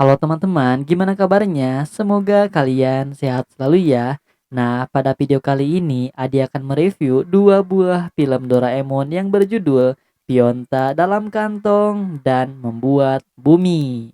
Halo teman-teman, gimana kabarnya? Semoga kalian sehat selalu ya. Nah, pada video kali ini Adi akan mereview dua buah film Doraemon yang berjudul Pionta dalam Kantong dan Membuat Bumi.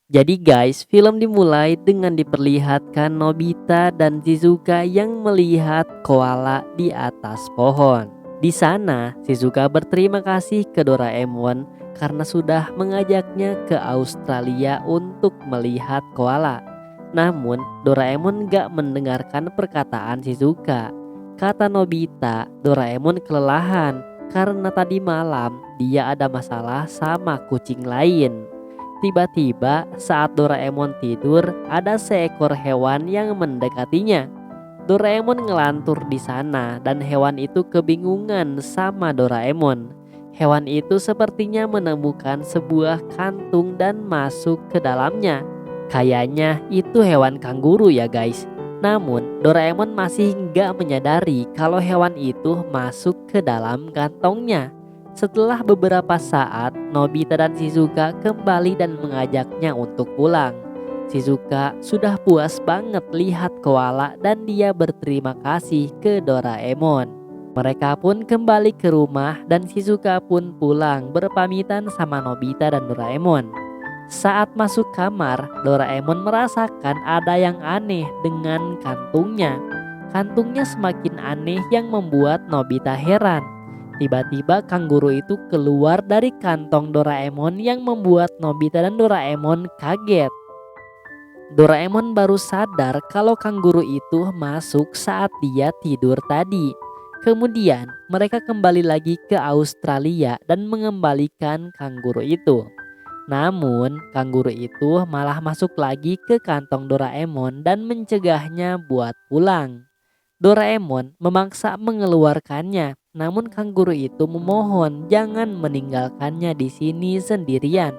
Jadi guys, film dimulai dengan diperlihatkan Nobita dan Shizuka yang melihat koala di atas pohon. Di sana, Shizuka berterima kasih ke Doraemon karena sudah mengajaknya ke Australia untuk melihat koala. Namun, Doraemon gak mendengarkan perkataan Shizuka. Kata Nobita, Doraemon kelelahan karena tadi malam dia ada masalah sama kucing lain. Tiba-tiba saat Doraemon tidur, ada seekor hewan yang mendekatinya. Doraemon ngelantur di sana dan hewan itu kebingungan sama Doraemon. Hewan itu sepertinya menemukan sebuah kantung dan masuk ke dalamnya. Kayaknya itu hewan kanguru ya guys. Namun Doraemon masih nggak menyadari kalau hewan itu masuk ke dalam kantongnya. Setelah beberapa saat, Nobita dan Shizuka kembali dan mengajaknya untuk pulang. Shizuka sudah puas banget lihat koala dan dia berterima kasih ke Doraemon. Mereka pun kembali ke rumah dan Shizuka pun pulang berpamitan sama Nobita dan Doraemon. Saat masuk kamar, Doraemon merasakan ada yang aneh dengan kantungnya. Kantungnya semakin aneh yang membuat Nobita heran. Tiba-tiba kanguru itu keluar dari kantong Doraemon yang membuat Nobita dan Doraemon kaget. Doraemon baru sadar kalau kanguru itu masuk saat dia tidur tadi. Kemudian mereka kembali lagi ke Australia dan mengembalikan kanguru itu. Namun kanguru itu malah masuk lagi ke kantong Doraemon dan mencegahnya buat pulang. Doraemon memaksa mengeluarkannya, namun kanguru itu memohon jangan meninggalkannya di sini sendirian.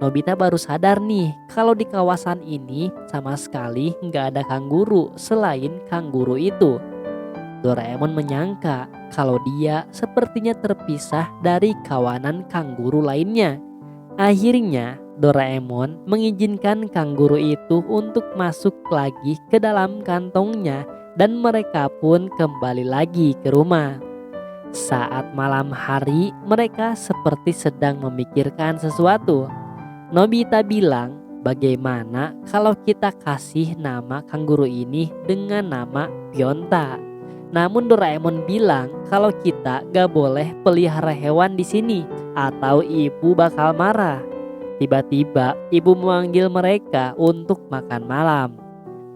Nobita baru sadar nih kalau di kawasan ini sama sekali nggak ada kanguru selain kanguru itu. Doraemon menyangka kalau dia sepertinya terpisah dari kawanan kanguru lainnya. Akhirnya Doraemon mengizinkan kanguru itu untuk masuk lagi ke dalam kantongnya dan mereka pun kembali lagi ke rumah. Saat malam hari, mereka seperti sedang memikirkan sesuatu. Nobita bilang, bagaimana kalau kita kasih nama kanguru ini dengan nama Pionta? Namun Doraemon bilang kalau kita gak boleh pelihara hewan di sini atau ibu bakal marah. Tiba-tiba ibu memanggil mereka untuk makan malam.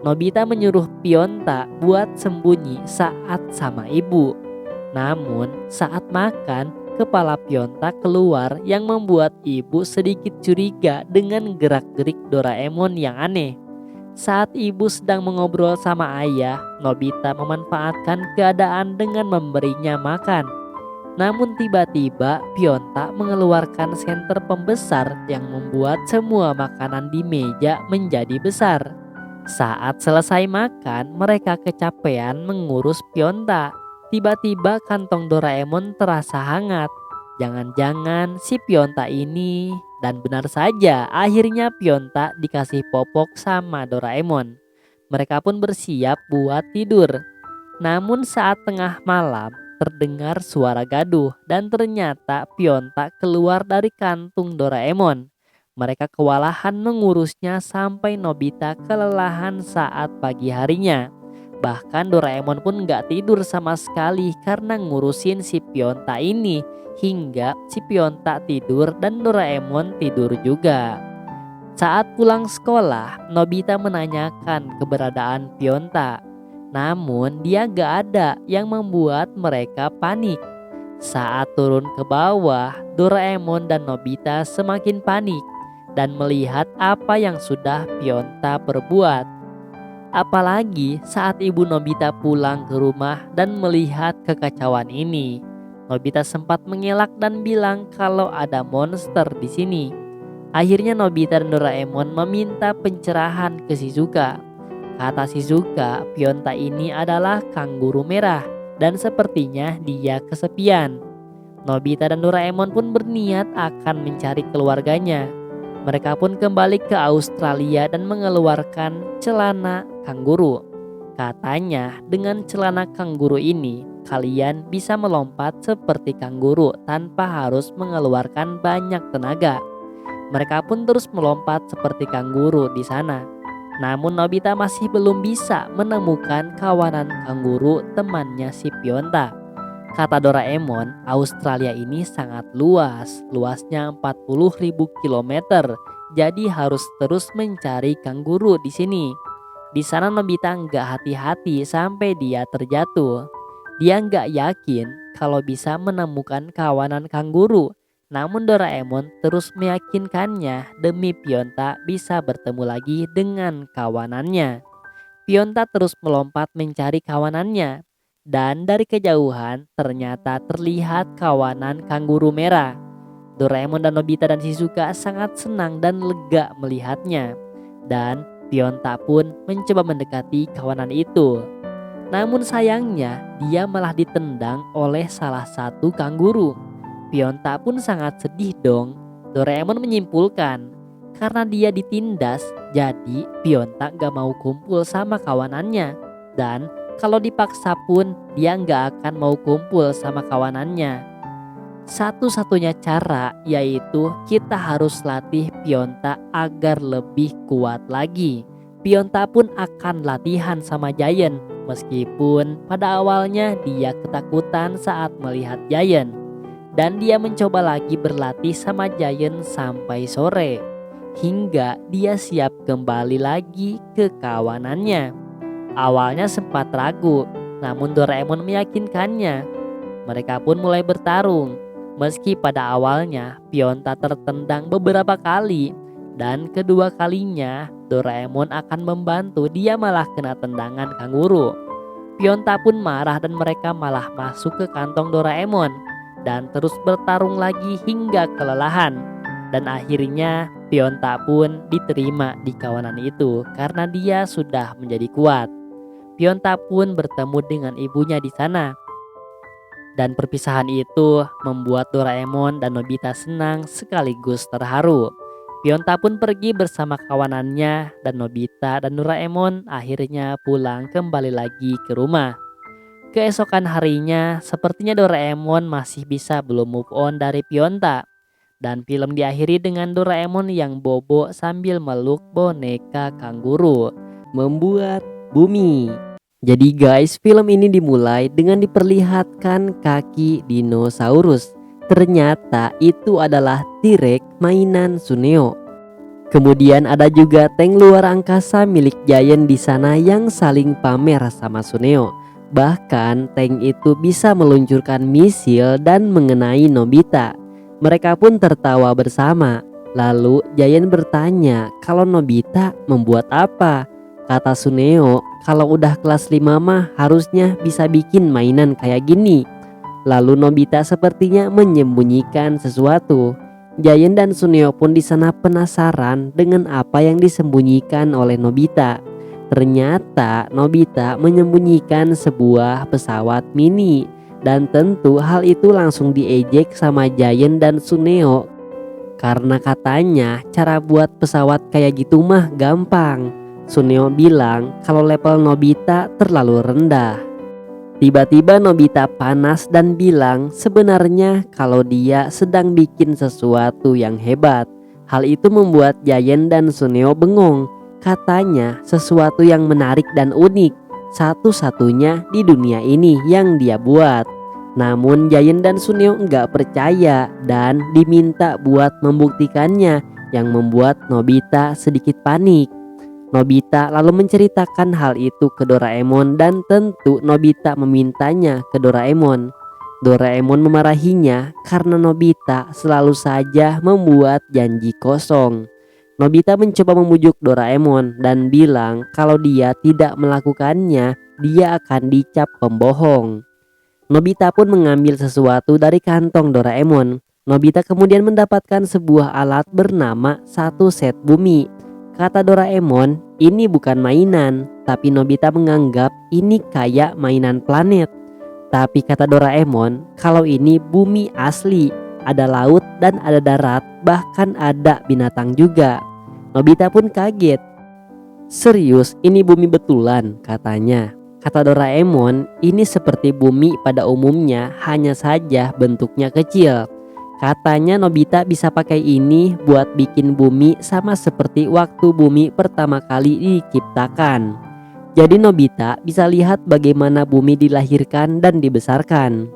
Nobita menyuruh Pionta buat sembunyi saat sama ibu. Namun saat makan, kepala Pionta keluar yang membuat ibu sedikit curiga dengan gerak-gerik Doraemon yang aneh. Saat ibu sedang mengobrol sama ayah, Nobita memanfaatkan keadaan dengan memberinya makan. Namun tiba-tiba Pionta mengeluarkan senter pembesar yang membuat semua makanan di meja menjadi besar. Saat selesai makan, mereka kecapean mengurus Pionta. Tiba-tiba kantong Doraemon terasa hangat. Jangan-jangan si Pionta ini. Dan benar saja, akhirnya Pionta dikasih popok sama Doraemon. Mereka pun bersiap buat tidur. Namun saat tengah malam, terdengar suara gaduh dan ternyata Pionta keluar dari kantung Doraemon. Mereka kewalahan mengurusnya sampai Nobita kelelahan saat pagi harinya. Bahkan Doraemon pun gak tidur sama sekali karena ngurusin si Pionta ini. Hingga si Pionta tidur dan Doraemon tidur juga. Saat pulang sekolah, Nobita menanyakan keberadaan Pionta. Namun dia gak ada yang membuat mereka panik. Saat turun ke bawah, Doraemon dan Nobita semakin panik dan melihat apa yang sudah Pionta perbuat. Apalagi saat ibu Nobita pulang ke rumah dan melihat kekacauan ini. Nobita sempat mengelak dan bilang kalau ada monster di sini. Akhirnya Nobita dan Doraemon meminta pencerahan ke Shizuka. Kata Shizuka, Pionta ini adalah kanguru merah dan sepertinya dia kesepian. Nobita dan Doraemon pun berniat akan mencari keluarganya. Mereka pun kembali ke Australia dan mengeluarkan celana kanguru. Katanya dengan celana kanguru ini kalian bisa melompat seperti kanguru tanpa harus mengeluarkan banyak tenaga. Mereka pun terus melompat seperti kanguru di sana. Namun Nobita masih belum bisa menemukan kawanan kanguru temannya si Pionta. Kata Doraemon, Australia ini sangat luas, luasnya 40.000 kilometer. Jadi harus terus mencari kanguru di sini. Di sana Nobita nggak hati-hati sampai dia terjatuh. Dia nggak yakin kalau bisa menemukan kawanan kanguru. Namun Doraemon terus meyakinkannya demi Pionta bisa bertemu lagi dengan kawanannya. Pionta terus melompat mencari kawanannya. Dan dari kejauhan ternyata terlihat kawanan kanguru merah. Doraemon dan Nobita dan Shizuka sangat senang dan lega melihatnya. Dan Pionta pun mencoba mendekati kawanan itu. Namun sayangnya dia malah ditendang oleh salah satu kanguru. Pionta pun sangat sedih dong. Doraemon menyimpulkan karena dia ditindas, jadi Pionta gak mau kumpul sama kawanannya. Dan kalau dipaksa pun dia gak akan mau kumpul sama kawanannya. Satu-satunya cara yaitu kita harus latih Pionta agar lebih kuat lagi. Pionta pun akan latihan sama Giant, meskipun pada awalnya dia ketakutan saat melihat Giant. Dan dia mencoba lagi berlatih sama Giant sampai sore, hingga dia siap kembali lagi ke kawanannya. Awalnya sempat ragu, namun Doraemon meyakinkannya. Mereka pun mulai bertarung. Meski pada awalnya Pionta tertendang beberapa kali, dan kedua kalinya Doraemon akan membantu, dia malah kena tendangan kanguru. Pionta pun marah dan mereka malah masuk ke kantong Doraemon dan terus bertarung lagi hingga kelelahan. Dan akhirnya Pionta pun diterima di kawanan itu karena dia sudah menjadi kuat. Pionta pun bertemu dengan ibunya di sana. Dan perpisahan itu membuat Doraemon dan Nobita senang sekaligus terharu. Pionta pun pergi bersama kawanannya dan Nobita dan Doraemon akhirnya pulang kembali lagi ke rumah. Keesokan harinya sepertinya Doraemon masih bisa belum move on dari Pionta. Dan film diakhiri dengan Doraemon yang bobo sambil meluk boneka kanguru, membuat bumi. Jadi guys, film ini dimulai dengan diperlihatkan kaki dinosaurus. Ternyata itu adalah T-Rex mainan Suneo. Kemudian ada juga tank luar angkasa milik Giant di sana yang saling pamer sama Suneo. Bahkan tank itu bisa meluncurkan misil dan mengenai Nobita. Mereka pun tertawa bersama. Lalu Giant bertanya kalau Nobita membuat apa. Kata Suneo, kalau udah kelas 5 mah harusnya bisa bikin mainan kayak gini. Lalu Nobita sepertinya menyembunyikan sesuatu. Giant dan Suneo pun di sana penasaran dengan apa yang disembunyikan oleh Nobita. Ternyata Nobita menyembunyikan sebuah pesawat mini. Dan tentu hal itu langsung diejek sama Giant dan Suneo. Karena katanya cara buat pesawat kayak gitu mah gampang. Suneo bilang kalau level Nobita terlalu rendah. Tiba-tiba Nobita panas dan bilang sebenarnya kalau dia sedang bikin sesuatu yang hebat. Hal itu membuat Giant dan Suneo bengong. Katanya sesuatu yang menarik dan unik, satu-satunya di dunia ini yang dia buat. Namun Giant dan Suneo nggak percaya dan diminta buat membuktikannya, yang membuat Nobita sedikit panik. Nobita lalu menceritakan hal itu ke Doraemon dan tentu Nobita memintanya ke Doraemon. Doraemon memarahinya karena Nobita selalu saja membuat janji kosong. Nobita mencoba memujuk Doraemon dan bilang kalau dia tidak melakukannya, dia akan dicap pembohong. Nobita pun mengambil sesuatu dari kantong Doraemon. Nobita kemudian mendapatkan sebuah alat bernama satu set bumi. Kata Doraemon, ini bukan mainan, tapi Nobita menganggap ini kayak mainan planet. Tapi kata Doraemon, kalau ini bumi asli, ada laut dan ada darat, bahkan ada binatang juga. Nobita pun kaget. Serius, ini bumi betulan, katanya. Kata Doraemon, ini seperti bumi pada umumnya, hanya saja bentuknya kecil. Katanya Nobita bisa pakai ini buat bikin bumi sama seperti waktu bumi pertama kali diciptakan. Jadi Nobita bisa lihat bagaimana bumi dilahirkan dan dibesarkan.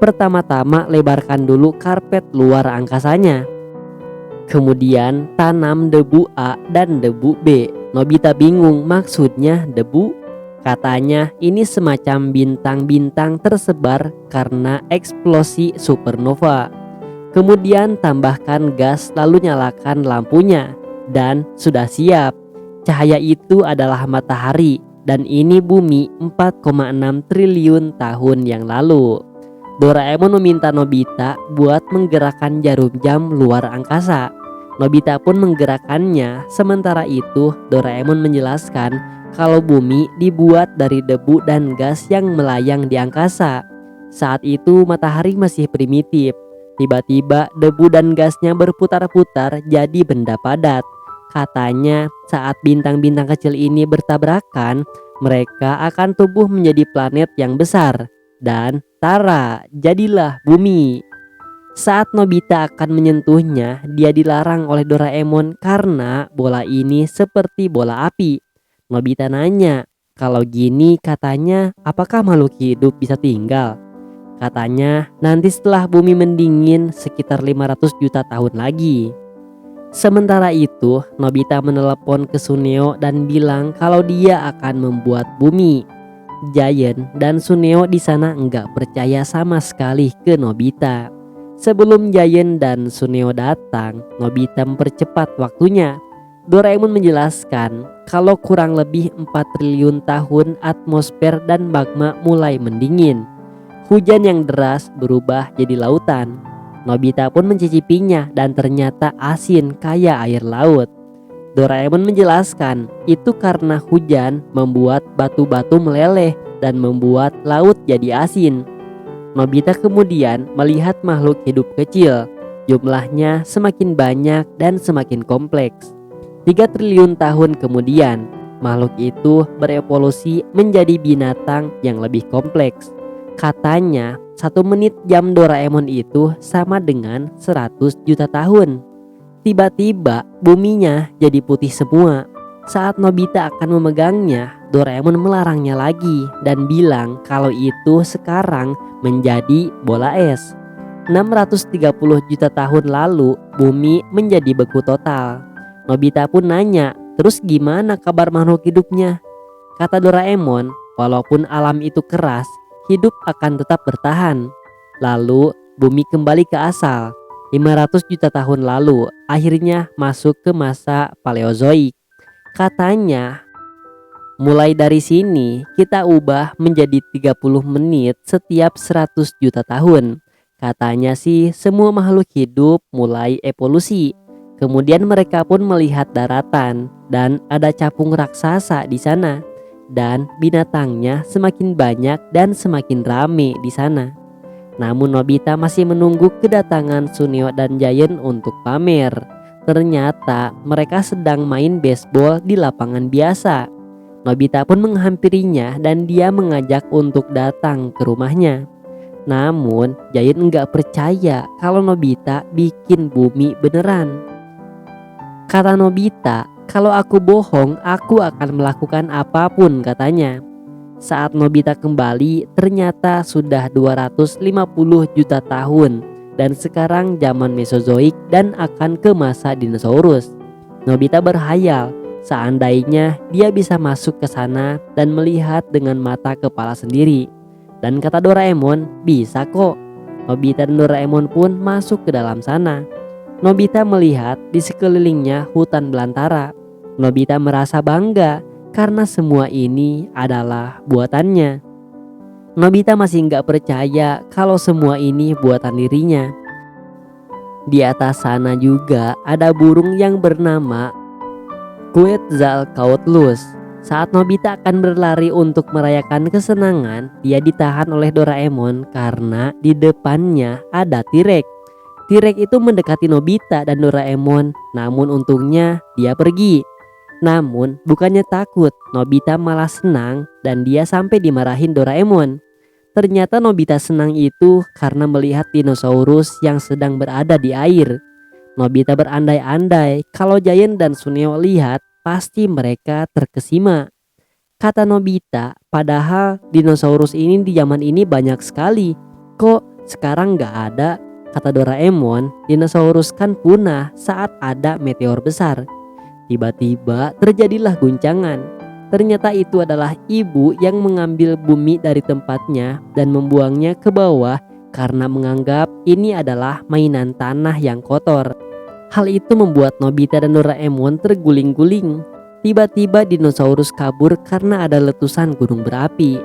Pertama-tama lebarkan dulu karpet luar angkasanya. Kemudian tanam debu A dan debu B. Nobita bingung, maksudnya debu? Katanya ini semacam bintang-bintang tersebar karena eksplosi supernova. Kemudian tambahkan gas lalu nyalakan lampunya. Dan sudah siap. Cahaya itu adalah matahari. Dan ini bumi 4,6 triliun tahun yang lalu. Doraemon meminta Nobita buat menggerakkan jarum jam luar angkasa. Nobita pun menggerakkannya. Sementara itu Doraemon menjelaskan kalau bumi dibuat dari debu dan gas yang melayang di angkasa. Saat itu matahari masih primitif. Tiba-tiba debu dan gasnya berputar-putar jadi benda padat. Katanya saat bintang-bintang kecil ini bertabrakan, mereka akan tumbuh menjadi planet yang besar. Dan tara, jadilah bumi. Saat Nobita akan menyentuhnya, dia dilarang oleh Doraemon karena bola ini seperti bola api. Nobita nanya, kalau gini katanya apakah makhluk hidup bisa tinggal? Katanya nanti setelah bumi mendingin sekitar 500 juta tahun lagi. Sementara itu Nobita menelepon ke Suneo dan bilang kalau dia akan membuat bumi. Giant dan Suneo di sana enggak percaya sama sekali ke Nobita. Sebelum Giant dan Suneo datang, Nobita mempercepat waktunya. Doraemon menjelaskan kalau kurang lebih 4 triliun tahun atmosfer dan magma mulai mendingin. Hujan yang deras berubah jadi lautan. Nobita pun mencicipinya dan ternyata asin kayak air laut. Doraemon menjelaskan itu karena hujan membuat batu-batu meleleh dan membuat laut jadi asin. Nobita kemudian melihat makhluk hidup kecil. Jumlahnya semakin banyak dan semakin kompleks. 3 triliun tahun kemudian, makhluk itu berevolusi menjadi binatang yang lebih kompleks. Katanya 1 menit jam Doraemon itu sama dengan 100 juta tahun. Tiba-tiba buminya jadi putih semua. Saat Nobita akan memegangnya, Doraemon melarangnya lagi dan bilang kalau itu sekarang menjadi bola es. 630 juta tahun lalu bumi menjadi beku total. Nobita pun nanya, terus gimana kabar makhluk hidupnya? Kata Doraemon, walaupun alam itu keras, hidup akan tetap bertahan. Lalu bumi kembali ke asal. 500 juta tahun lalu akhirnya masuk ke masa Paleozoik. Katanya mulai dari sini kita ubah menjadi 30 menit setiap 100 juta tahun. Katanya sih semua makhluk hidup mulai evolusi. Kemudian mereka pun melihat daratan dan ada capung raksasa di sana. Dan binatangnya semakin banyak dan semakin rame di sana. Namun Nobita masih menunggu kedatangan Suneo dan Giant untuk pamer. Ternyata mereka sedang main baseball di lapangan biasa. Nobita pun menghampirinya dan dia mengajak untuk datang ke rumahnya. Namun Giant enggak percaya kalau Nobita bikin bumi beneran. Kata Nobita, kalau aku bohong, aku akan melakukan apapun, katanya. Saat Nobita kembali, ternyata sudah 250 juta tahun dan sekarang zaman Mesozoik dan akan ke masa dinosaurus. Nobita berhayal, seandainya dia bisa masuk ke sana dan melihat dengan mata kepala sendiri. Dan kata Doraemon, bisa kok. Nobita dan Doraemon pun masuk ke dalam sana. Nobita melihat di sekelilingnya hutan belantara. Nobita merasa bangga karena semua ini adalah buatannya. Nobita masih nggak percaya kalau semua ini buatan dirinya. Di atas sana juga ada burung yang bernama Quetzalcoatlus. Saat Nobita akan berlari untuk merayakan kesenangan, dia ditahan oleh Doraemon karena di depannya ada T-Rex. T-Rex itu mendekati Nobita dan Doraemon, namun untungnya dia pergi. Namun bukannya takut, Nobita malah senang dan dia sampai dimarahin Doraemon. Ternyata Nobita senang itu karena melihat dinosaurus yang sedang berada di air. Nobita berandai-andai kalau Giant dan Suneo lihat, pasti mereka terkesima. Kata Nobita, padahal dinosaurus ini di zaman ini banyak sekali. Kok sekarang nggak ada? Kata Doraemon, dinosaurus kan punah saat ada meteor besar. Tiba-tiba terjadilah guncangan. Ternyata itu adalah ibu yang mengambil bumi dari tempatnya dan membuangnya ke bawah karena menganggap ini adalah mainan tanah yang kotor. Hal itu membuat Nobita dan Doraemon terguling-guling. Tiba-tiba dinosaurus kabur karena ada letusan gunung berapi.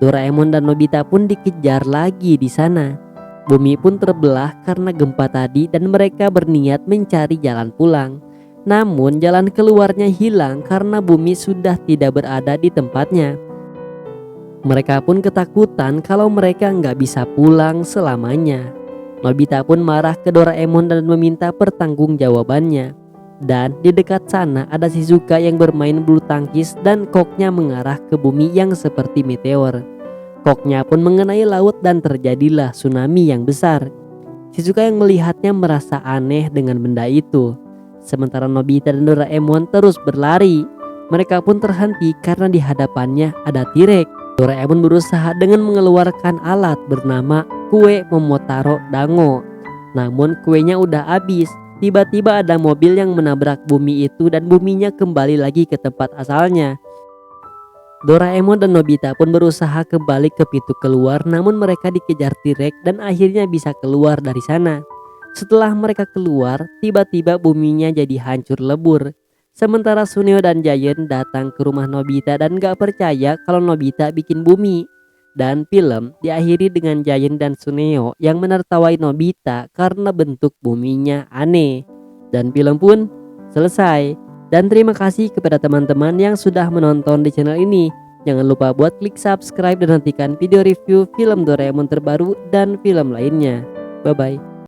Doraemon dan Nobita pun dikejar lagi di sana. Bumi pun terbelah karena gempa tadi dan mereka berniat mencari jalan pulang. Namun jalan keluarnya hilang karena bumi sudah tidak berada di tempatnya. Mereka pun ketakutan kalau mereka nggak bisa pulang selamanya. Nobita pun marah ke Doraemon dan meminta pertanggungjawabannya. Dan di dekat sana ada Shizuka yang bermain bulu tangkis dan koknya mengarah ke bumi yang seperti meteor. Koknya pun mengenai laut dan terjadilah tsunami yang besar. Shizuka yang melihatnya merasa aneh dengan benda itu. Sementara Nobita dan Doraemon terus berlari. Mereka pun terhenti karena di hadapannya ada T-Rex. Doraemon berusaha dengan mengeluarkan alat bernama kue Momotaro Dango. Namun kuenya udah habis. Tiba-tiba ada mobil yang menabrak bumi itu dan buminya kembali lagi ke tempat asalnya. Doraemon dan Nobita pun berusaha kembali ke pintu keluar, namun mereka dikejar T-Rex dan akhirnya bisa keluar dari sana. Setelah mereka keluar, tiba-tiba buminya jadi hancur lebur. Sementara Suneo dan Giant datang ke rumah Nobita dan gak percaya kalau Nobita bikin bumi. Dan film diakhiri dengan Giant dan Suneo yang menertawai Nobita karena bentuk buminya aneh. Dan film pun selesai. Dan terima kasih kepada teman-teman yang sudah menonton di channel ini. Jangan lupa buat klik subscribe dan nantikan video review film Doraemon terbaru dan film lainnya. Bye bye.